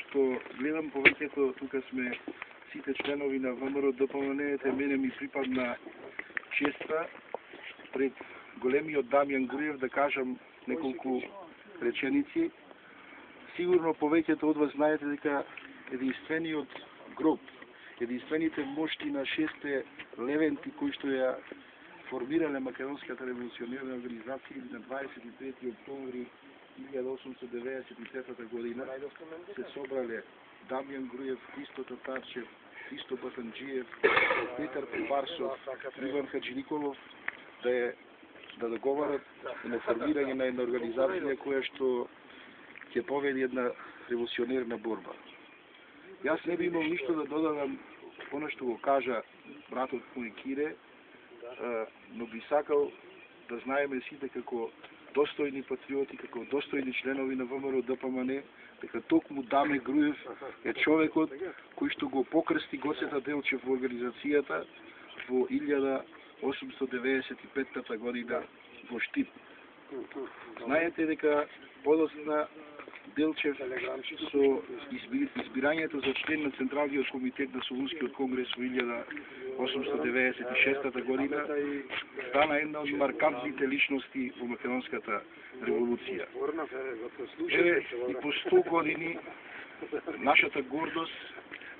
што гледам повеќето, тука сме сите членови на ВМРО ДПМН, мене ми припадна честа пред големиот Дамјан Груев да кажам неколку реченици. Сигурно повеќето од вас знаете дека единствениот гроб, единствените мошти на 6 левенти кои што ја формирале Македонската револуционерна организација на 23 октомври 1893 година се собрале Дамјан Груев, Христо Татарчев, Христо Батанџиев, Петар Пепарсов, Иван Хаджиниколов да договарат на формирање на една организација која што ќе поведе една револуционерна борба. Јас не би имал ништо да додадам оно што го кажа братот мој Кире, но би сакал да знаеме сите како достојни патриоти, како достојни членови на ВМРО ДПМН, дека токму Даме Груев е човекот кој што го покрсти Гоцета Делчев во организацијата во 1895 година во Штип. Знаете дека подосна Делчев со избирањето за член на Централниот комитет на Солунскиот конгрес во 1896 година стана една од маркантните личности во македонската револуција. И по 100 години нашата гордост,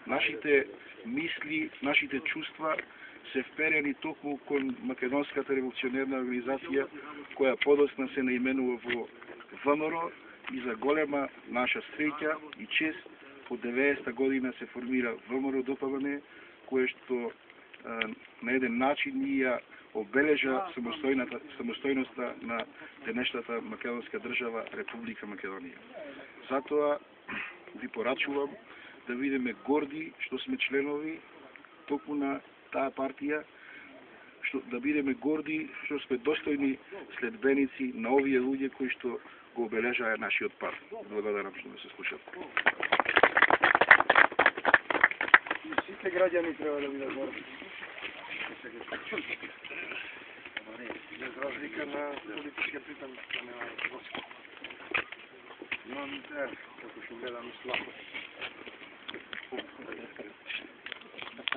нашите мисли, нашите чувства се вперени токму кон Македонската револуционерна организација, која подосна се наименува во ВМРО, и за голема наша среќа и чест по 90-та година се формира ВМРО ДПМН, кое што на еден начин ни ја обележа самостојноста на денешната македонска држава Република Македонија. Затоа ви порачувам да бидеме горди што сме членови токму на таа партија, да бидеме горди што сме достојни следбеници на овие луѓе кои што го обележаа нашиот пат. Благодарам што ме се слушат. Сите граѓани треба да бидат горди. Без разлика на политичка притамка. Имам интерес, како што гледам слабо.